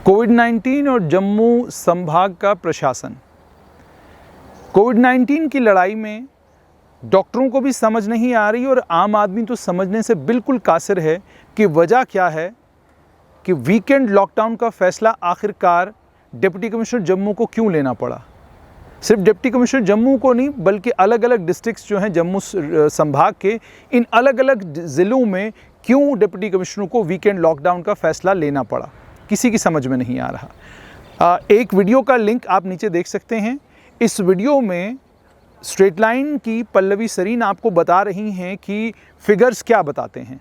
कोविड-19 और जम्मू संभाग का प्रशासन। कोविड-19 की लड़ाई में डॉक्टरों को भी समझ नहीं आ रही और आम आदमी तो समझने से बिल्कुल कासिर है कि वजह क्या है कि वीकेंड लॉकडाउन का फैसला आखिरकार डिप्टी कमिश्नर जम्मू को क्यों लेना पड़ा। सिर्फ डिप्टी कमिश्नर जम्मू को नहीं बल्कि अलग अलग डिस्ट्रिक्ट्स जो हैं जम्मू संभाग के, इन अलग अलग ज़िलों में क्यों डिप्टी कमिश्नरों को वीकेंड लॉकडाउन का फैसला लेना पड़ा, किसी की समझ में नहीं आ रहा। एक वीडियो का लिंक आप नीचे देख सकते हैं। इस वीडियो में स्ट्रेट लाइन की पल्लवी सरीन आपको बता रही हैं कि फिगर्स क्या बताते हैं।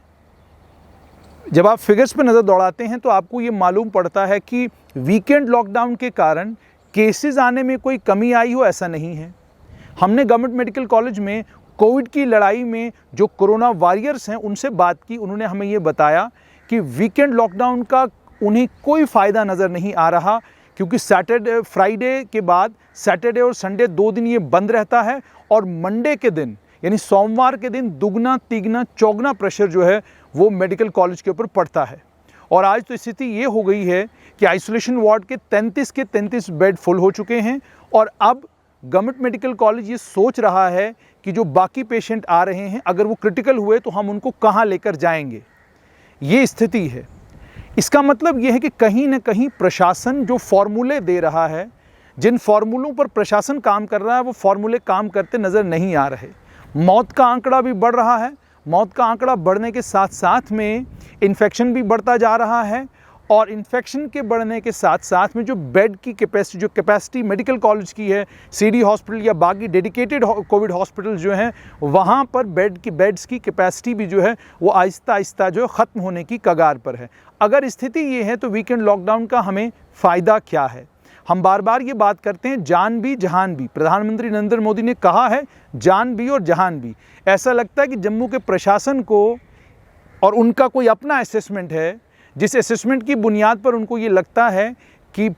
जब आप फिगर्स पर नज़र दौड़ाते हैं तो आपको ये मालूम पड़ता है कि वीकेंड लॉकडाउन के कारण केसेस आने में कोई कमी आई हो, ऐसा नहीं है। हमने गवर्नमेंट मेडिकल कॉलेज में कोविड की लड़ाई में जो कोरोना वॉरियर्स हैं उनसे बात की। उन्होंने हमें ये बताया कि वीकेंड लॉकडाउन का उन्हें कोई फ़ायदा नज़र नहीं आ रहा, क्योंकि फ्राइडे के बाद सैटरडे और संडे 2 दिन ये बंद रहता है और मंडे के दिन यानी सोमवार के दिन दुगना तिगना चौगना प्रेशर जो है वो मेडिकल कॉलेज के ऊपर पड़ता है। और आज तो स्थिति ये हो गई है कि आइसोलेशन वार्ड के 33 बेड फुल हो चुके हैं और अब गवर्नमेंट मेडिकल कॉलेज ये सोच रहा है कि जो बाकी पेशेंट आ रहे हैं अगर वो क्रिटिकल हुए तो हम उनको कहाँ लेकर जाएंगे। ये स्थिति है। इसका मतलब ये है कि कहीं ना कहीं प्रशासन जो फॉर्मूले दे रहा है, जिन फॉर्मूलों पर प्रशासन काम कर रहा है वो फॉर्मूले काम करते नज़र नहीं आ रहे। मौत का आंकड़ा भी बढ़ रहा है। मौत का आंकड़ा बढ़ने के साथ साथ में इन्फेक्शन भी बढ़ता जा रहा है और इन्फेक्शन के बढ़ने के साथ साथ में जो बेड की कैपेसिटी मेडिकल कॉलेज की है, सीडी हॉस्पिटल या बाकी डेडिकेटेड कोविड हॉस्पिटल जो हैं वहाँ पर बेड्स की कैपेसिटी भी जो है वो आहिस्ता आहिस्ता जो है ख़त्म होने की कगार पर है। अगर स्थिति ये है तो वीकेंड लॉकडाउन का हमें फ़ायदा क्या है। हम बार बार ये बात करते हैं, जान भी जहान भी। प्रधानमंत्री नरेंद्र मोदी ने कहा है जान भी और जहान भी। ऐसा लगता है कि जम्मू के प्रशासन को और उनका कोई अपना असेसमेंट है, जिस असेसमेंट की बुनियाद पर उनको ये लगता है कि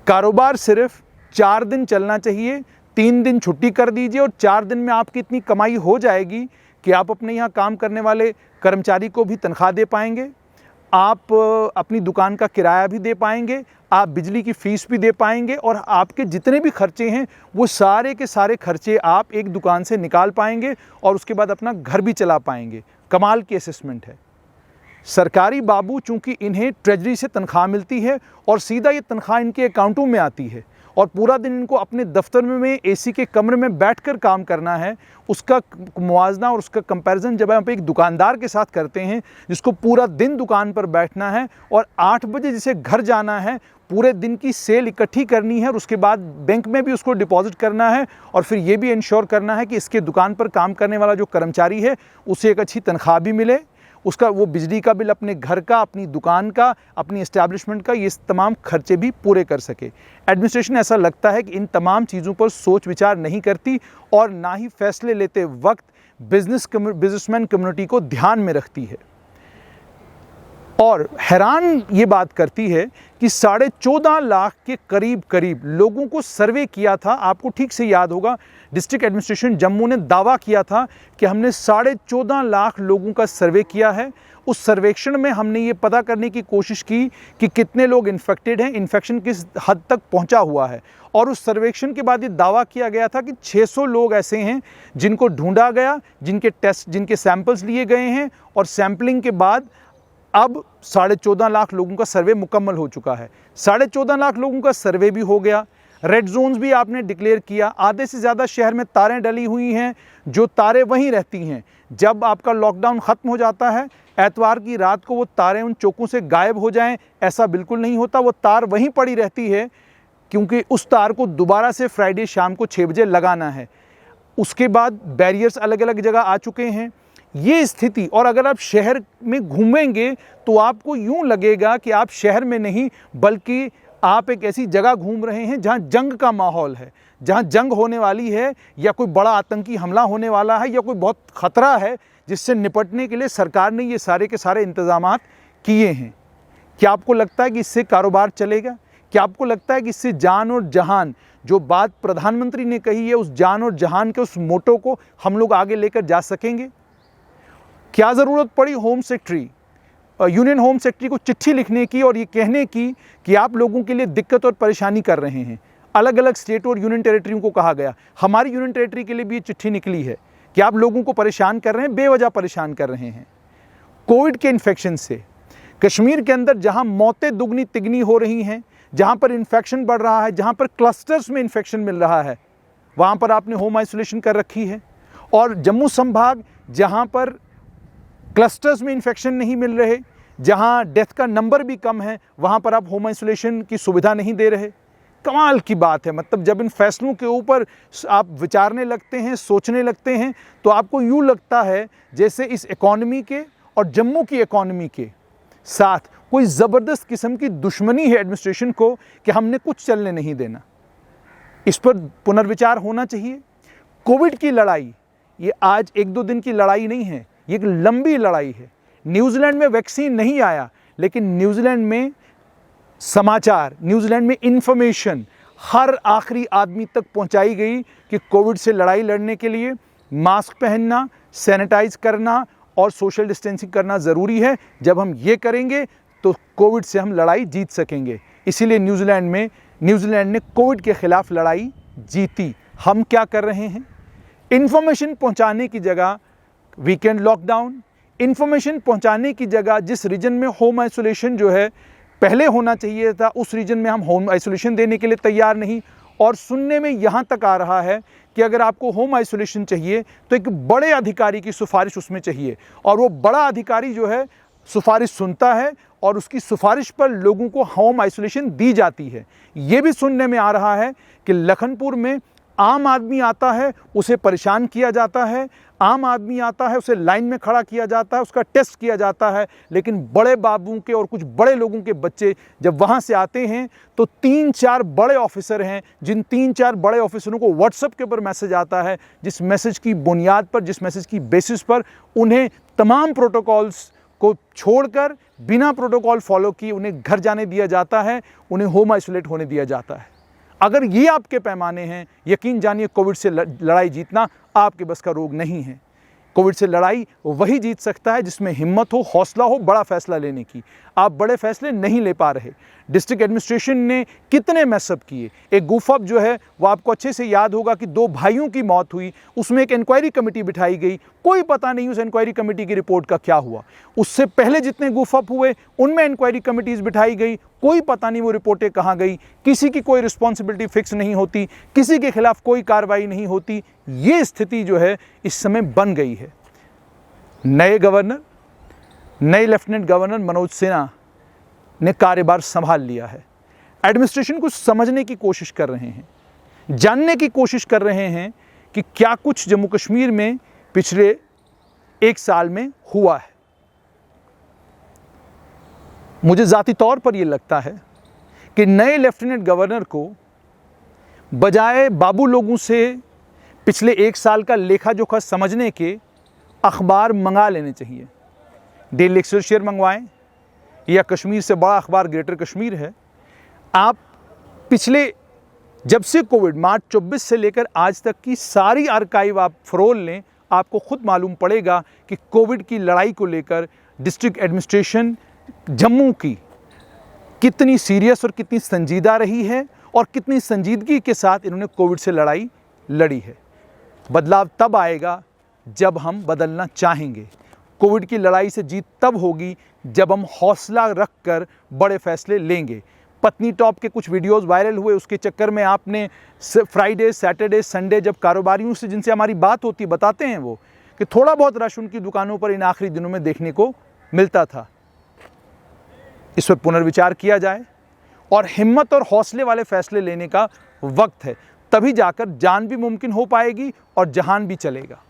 कारोबार सिर्फ 4 दिन चलना चाहिए, 3 दिन छुट्टी कर दीजिए और 4 दिन में आपकी इतनी कमाई हो जाएगी कि आप अपने यहाँ काम करने वाले कर्मचारी को भी तनख्वाह दे पाएंगे, आप अपनी दुकान का किराया भी दे पाएंगे, आप बिजली की फ़ीस भी दे पाएंगे और आपके जितने भी खर्चे हैं वो सारे के सारे खर्चे आप एक दुकान से निकाल पाएंगे और उसके बाद अपना घर भी चला पाएंगे। कमाल की असेसमेंट है। सरकारी बाबू चूँकि इन्हें ट्रेजरी से तनख्वाह मिलती है और सीधा ये तनख्वाह इनके अकाउंटों में आती है और पूरा दिन इनको अपने दफ्तर में एसी के कमरे में बैठकर काम करना है, उसका मुआवजा और उसका कंपैरिजन जब आप एक दुकानदार के साथ करते हैं जिसको पूरा दिन दुकान पर बैठना है और 8 बजे जिसे घर जाना है, पूरे दिन की सेल इकट्ठी करनी है और उसके बाद बैंक में भी उसको डिपॉजिट करना है और फिर ये भी इंश्योर करना है कि इसके दुकान पर काम करने वाला जो कर्मचारी है उसे एक अच्छी तनख्वाह भी मिले, उसका वो बिजली का बिल अपने घर का, अपनी दुकान का, अपनी एस्टैब्लिशमेंट का, ये तमाम खर्चे भी पूरे कर सके। एडमिनिस्ट्रेशन ऐसा लगता है कि इन तमाम चीज़ों पर सोच विचार नहीं करती और ना ही फैसले लेते वक्त बिजनेसमैन कम्युनिटी को ध्यान में रखती है। और हैरान ये बात करती है कि 14.5 लाख के करीब लोगों को सर्वे किया था। आपको ठीक से याद होगा, डिस्ट्रिक्ट एडमिनिस्ट्रेशन जम्मू ने दावा किया था कि हमने 14.5 लाख लोगों का सर्वे किया है। उस सर्वेक्षण में हमने ये पता करने की कोशिश की कि कितने लोग इन्फेक्टेड हैं, इन्फेक्शन किस हद तक पहुंचा हुआ है। और उस सर्वेक्षण के बाद ये दावा किया गया था कि 600 लोग ऐसे हैं जिनको ढूंढा गया, जिनके सैंपल्स लिए गए हैं और सैंपलिंग के बाद अब 14.5 लाख लोगों का सर्वे मुकम्मल हो चुका है। 14.5 लाख लोगों का सर्वे भी हो गया। रेड जोन्स भी आपने डिक्लेयर किया। आधे से ज़्यादा शहर में तारें डली हुई हैं, जो तारें वहीं रहती हैं। जब आपका लॉकडाउन ख़त्म हो जाता है, एतवार की रात को वो तारें उन चौकों से गायब हो जाएं, ऐसा बिल्कुल नहीं होता। वो तार वहीं पड़ी रहती है क्योंकि उस तार को दोबारा से फ्राइडे शाम को 6 बजे लगाना है। उसके बाद बैरियर्स अलग अलग जगह आ चुके हैं। ये स्थिति, और अगर आप शहर में घूमेंगे तो आपको यूं लगेगा कि आप शहर में नहीं बल्कि आप एक ऐसी जगह घूम रहे हैं जहां जंग का माहौल है, जहां जंग होने वाली है या कोई बड़ा आतंकी हमला होने वाला है या कोई बहुत ख़तरा है जिससे निपटने के लिए सरकार ने ये सारे के सारे इंतजामात किए हैं। क्या आपको लगता है कि इससे कारोबार चलेगा? क्या आपको लगता है कि इससे जान और जहान, जो बात प्रधानमंत्री ने कही है, उस जान और जहान के उस मोटो को हम लोग आगे लेकर जा सकेंगे? क्या ज़रूरत पड़ी home secretary union home secretary को चिट्ठी लिखने की और ये कहने की कि आप लोगों के लिए दिक्कत और परेशानी कर रहे हैं। अलग अलग स्टेट और यूनियन टेरिटरियों को कहा गया, हमारी यूनियन टेरिटरी के लिए भी ये चिट्ठी निकली है कि आप लोगों को परेशान कर रहे हैं, बेवजह परेशान कर रहे हैं। कोविड के इन्फेक्शन से कश्मीर के अंदर जहां मौतें दुगनी तिगनी हो रही हैं, जहां पर इन्फेक्शन बढ़ रहा है, जहां पर क्लस्टर्स में इन्फेक्शन मिल रहा है, वहां पर आपने होम आइसोलेशन कर रखी है। और जम्मू संभाग जहां पर क्लस्टर्स में इन्फेक्शन नहीं मिल रहे, जहां डेथ का नंबर भी कम है, वहां पर आप होम आइसोलेशन की सुविधा नहीं दे रहे। कमाल की बात है। मतलब जब इन फैसलों के ऊपर आप विचारने लगते हैं, सोचने लगते हैं, तो आपको यूँ लगता है जैसे इस इकॉनमी के और जम्मू की इकॉनमी के साथ कोई ज़बरदस्त किस्म की दुश्मनी है एडमिनिस्ट्रेशन को कि हमने कुछ चलने नहीं देना। इस पर पुनर्विचार होना चाहिए। कोविड की लड़ाई ये आज एक दो दिन की लड़ाई नहीं है, ये एक लंबी लड़ाई है। न्यूजीलैंड में वैक्सीन नहीं आया, लेकिन न्यूजीलैंड में समाचार, न्यूजीलैंड में इंफॉर्मेशन हर आखिरी आदमी तक पहुंचाई गई कि कोविड से लड़ाई लड़ने के लिए मास्क पहनना, सैनिटाइज करना और सोशल डिस्टेंसिंग करना ज़रूरी है। जब हम ये करेंगे तो कोविड से हम लड़ाई जीत सकेंगे। इसीलिए न्यूजीलैंड ने कोविड के ख़िलाफ़ लड़ाई जीती। हम क्या कर रहे हैं? इन्फॉर्मेशन पहुंचाने की जगह वीकेंड लॉकडाउन, इन्फॉर्मेशन पहुंचाने की जगह जिस रीजन में होम आइसोलेशन जो है पहले होना चाहिए था, उस रीजन में हम होम आइसोलेशन देने के लिए तैयार नहीं। और सुनने में यहाँ तक आ रहा है कि अगर आपको होम आइसोलेशन चाहिए तो एक बड़े अधिकारी की सिफारिश उसमें चाहिए, और वो बड़ा अधिकारी जो है सिफारिश सुनता है और उसकी सिफारिश पर लोगों को होम आइसोलेशन दी जाती है। ये भी सुनने में आ रहा है कि लखनपुर में आम आदमी आता है, उसे परेशान किया जाता है, आम आदमी आता है, उसे लाइन में खड़ा किया जाता है, उसका टेस्ट किया जाता है, लेकिन बड़े बाबू के और कुछ बड़े लोगों के बच्चे जब वहाँ से आते हैं तो 3-4 बड़े ऑफिसर हैं, जिन 3-4 बड़े ऑफिसरों को व्हाट्सएप के ऊपर मैसेज आता है, जिस मैसेज की बुनियाद पर, जिस मैसेज की बेसिस पर उन्हें तमाम प्रोटोकॉल्स को छोड़कर बिना प्रोटोकॉल फॉलो किए उन्हें घर जाने दिया जाता है, उन्हें होम आइसोलेट होने दिया जाता है। अगर ये आपके पैमाने हैं, यकीन जानिए कोविड से लड़ाई जीतना आपके बस का रोग नहीं है। कोविड से लड़ाई वही जीत सकता है जिसमें हिम्मत हो, हौसला हो बड़ा फैसला लेने की। आप बड़े फैसले नहीं ले पा रहे। डिस्ट्रिक्ट एडमिनिस्ट्रेशन ने कितने मैसअप किए। एक गुफअप जो है वो आपको अच्छे से याद होगा कि 2 भाइयों की मौत हुई, उसमें एक इंक्वायरी कमेटी बिठाई गई, कोई पता नहीं उस इंक्वायरी कमेटी की रिपोर्ट का क्या हुआ। उससे पहले जितने गुफअप हुए उनमें इंक्वायरी कमेटीज़ बिठाई गई, कोई पता नहीं वो रिपोर्टें कहाँ गई, किसी की कोई रिस्पॉन्सिबिलिटी फिक्स नहीं होती, किसी के खिलाफ कोई कार्रवाई नहीं होती। ये स्थिति जो है इस समय बन गई है। नए लेफ्टिनेंट गवर्नर मनोज सिन्हा ने कार्यभार संभाल लिया है। एडमिनिस्ट्रेशन को समझने की कोशिश कर रहे हैं, जानने की कोशिश कर रहे हैं कि क्या कुछ जम्मू कश्मीर में पिछले 1 साल में हुआ है। मुझे ज़ाती तौर पर यह लगता है कि नए लेफ्टिनेंट गवर्नर को बजाय बाबू लोगों से पिछले 1 साल का लेखा जोखा समझने के अखबार मंगा लेने चाहिए। डेली एक्सेलसियर मंगवाएं या कश्मीर से बड़ा अखबार ग्रेटर कश्मीर है। आप पिछले जब से कोविड मार्च 24 से लेकर आज तक की सारी आर्काइव आप फरोल लें, आपको खुद मालूम पड़ेगा कि कोविड की लड़ाई को लेकर डिस्ट्रिक्ट एडमिनिस्ट्रेशन जम्मू की कितनी सीरियस और कितनी संजीदा रही है और कितनी संजीदगी के साथ इन्होंने कोविड से लड़ाई लड़ी है। बदलाव तब आएगा जब हम बदलना चाहेंगे। कोविड की लड़ाई से जीत तब होगी जब हम हौसला रखकर बड़े फैसले लेंगे। पत्नी टॉप के कुछ वीडियोस वायरल हुए, उसके चक्कर में आपने फ्राइडे, सैटरडे, संडे जब कारोबारियों से जिनसे हमारी बात होती बताते हैं वो कि थोड़ा बहुत रश उनकी दुकानों पर इन आखिरी दिनों में देखने को मिलता था। इस पर पुनर्विचार किया जाए और हिम्मत और हौसले वाले फैसले लेने का वक्त है। तभी जाकर जान भी मुमकिन हो पाएगी और जहान भी चलेगा।